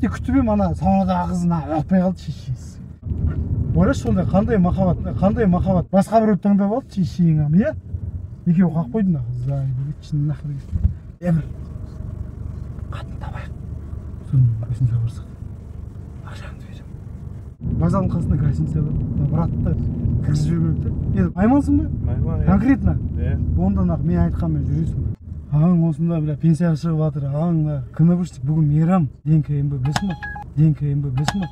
күтіп ем ана саунадағы қызына ұнатпай қалды шешесі. Ойлашы сондай қандай махаббат. Басқа біреуді таңдап алды шешең иә? Екеуі қалып қойды мына қыз. Шын нахер кетті. Бір қатын табайық. Соның гостиницаға барсақ. Ақшаңды беремін. Вокзалдың қасында гостиница бар. Братты кіргізіп жіберу керек те. Аймансың ба? Айман. Конкретно? Иә. Онда мен айтқанмен жүресің. Ағаң осында пенсияға шығып жатыр. Ағаң күні біршік бүгін мейрам. ДНК-м білесің ба?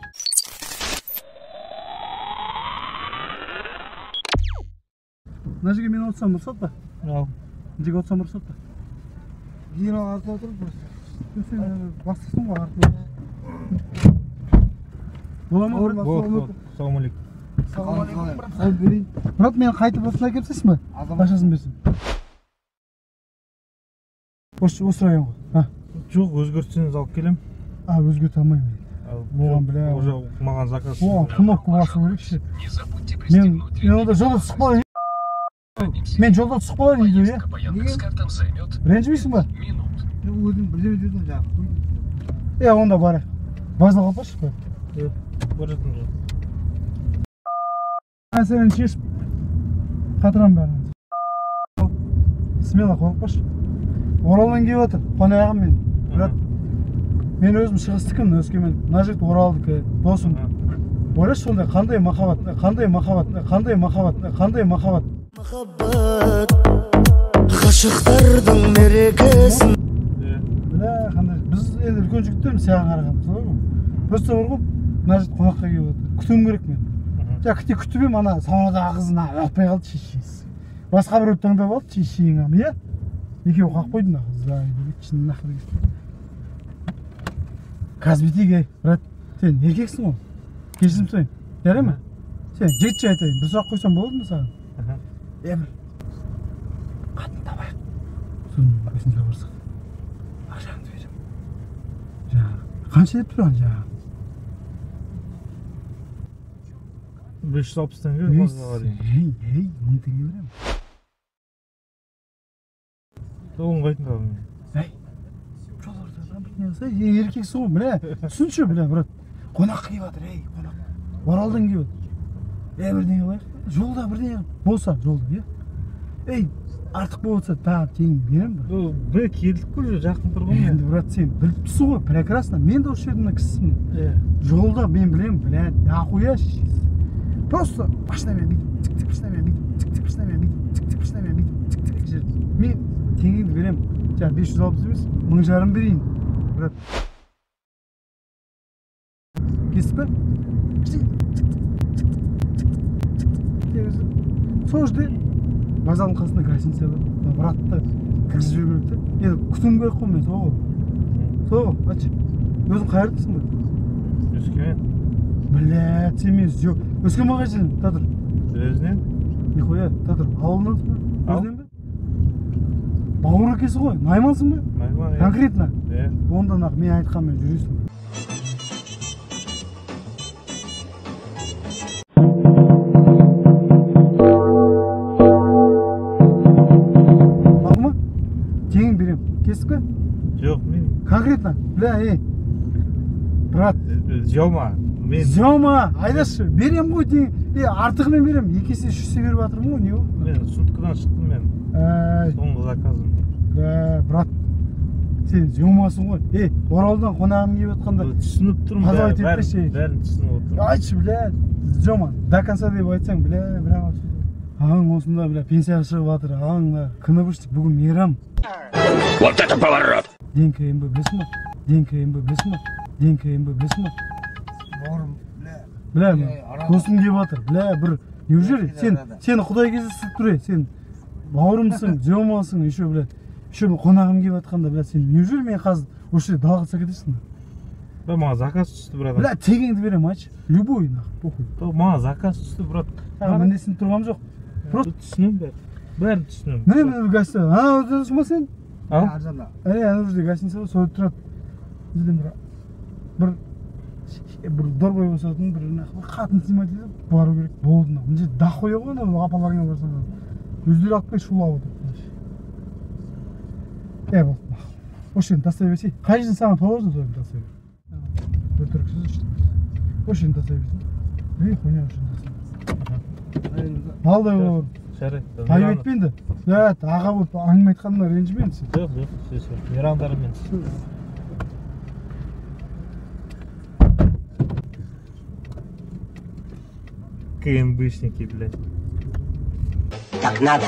Мына жерге мен отырсам рұқсат па? Ал. Мына жерге отырсам рұқсат па? Ең артына отырып просто. Сен бастықсың ғой артына. Бола ма? Ассалаумалейкум. Ал берейін. Брат, мені қайтып осында келсесің ба? Қашасын берсін. Осы район ғой. Жоқ, өзгертсеңіз алып келем. Өзгерте алмаймын. Оған бля. Уже маған заказ. Кнопка басу керекші. Мен онда жолда түсіп қалайын. Мен жолда түсіп қалайын үйде, иә? Ренжімейсің ба? Өзім бірдеме дедім жаңағы. Онда барайық. Вокзалға апаршы ба? Бар жатырмын. Мәселені шешіп қатырам бәрін. Смело қорықпашы. Оралдан келіп жатыр, қонағым мен. Брат, мен өзім шығыстікім, Өскемен. Мына жігіт Оралдікі, досым. Ойлашы сондай қандай махаббат. Ғашықтардың мерекесін. Қандай, біз енді үлкен жігіттерміз саған қарағанда, солай ғой. Просто бар ғой, мына жігіт қонаққа келіп жатыр. Күтуім керек мен. Күтіп ем ана саунадағы қызына ұнатпай қалды шешесі. Басқа біреуді таңдап алды шешең иә? Екеуі қалып қойды мына қыз. Шын нахер кетті. Қазбетеге, брат, сен еркексің ғой. Кешірім сұрайын. Жарай ма? Сен жігітше айтайын. Bir сұрақ қойсам болады ма саған? Бір қатын табайық. Соның гостиницаға барсақ. Ақшаңды беремін. Қанша деп тұрған жаңағы? 560 теңге. 1000 теңге беремін. Оған қайтын қалың. Еркексің ғой, біле. Түсінші, біле, брат. Қонақ келіп жатыр, қонақ. Оралдан келіп жатыр. Бірдеңе қояйық. Жолда бірдеңе болса, жолда, артық болса, тағы тегін беремін ба? Бір келдік қой, жақын тұрғын. Енді, брат, сен біліп тұрсың ғой, прекрасно. Мен де осы жердің кісісімін. Жолда мен білемін, біле, нахуя шешесі. Просто машинамен бүйтіп, мен теңгеңді беремін. 560 емес, 1000 берейін. Брат. Кесіп бе? Сол жерде вокзалдың қасында гостиница бар. Братты кіргізіп жіберу керек те. Күтуім керек қой мен, сол ғой. Айтшы. Өзің қай жердесің ба? Өскемен. Блядь, емес, жоқ. Өскемен қай жерден? Татыр. Өзінен? Нихуя, Татыр. Ауылдансың ба? Өзінен бе? Бауыр әкесі ғой, Наймансың ба? Найман, иә. Конкретно? Иә. Ондан мен айтқанмен жүресің. Бақыма? Теңін берем. Кестік пе? Жоқ, мен... Конкретно? Бля, брат. Зема, айдашы, берем ғой теңін. Артығымен берем. Екесе 300 беріп жатырмын ғой, не ол? Мен суткадан шықтым мен. Соңғы заказым. Брат, сен земасың ғой. Оралдан қонағым келіп жатқанда. Түсініп тұрмын, бәрін түсініп отырмын. Айтшы, бля, зема, до конца деп айтсаң, бля. Ағаң осында, пенсияға шығып жатыр. Ағаң күні біршік бүгін мейрам. Вот это поворот! ДНК-м білесің ба? Бауырым, бля, досым келіп жатыр. Бля, бір, неужели? Сені құдай кездестіріп тұр, сен бауырымсың, земасың, еще қонағым келіп жатқанда, бля, сен неужели мен қазір осы жерде далғатса кетесің? Маған заказ түсті, брат. Бля, тегеңді берем, айтшы. Любой, похуй. Маған заказ түсті, брат. Міндесін тұрғам жоқ. Просто түсінем, бәрін түсінем. Міне гостиница. Өтесің ба сен? Аржанда. Ана жерде гостиница бар, солай тұрады. Бір дорбой болсатын, бір қатын снимать етіп бару керек. Болды. Мына жерде дохуя ғой, апаларыңа барсаң. Өздері алып келіп шулап отыр. Болды. Осы жерден тастай берсей. Қай жерден саған положено, соны тастай бер. Ошентип жасайбыз. Хуйня ошентип жасайбыз. Алды жарайды. айып етпенді. Аға болып әңгіме айтқанына ренжімеңіз сен. Жоқ, сөз. Мейрамдармен. КМБшники, блядь. Так надо.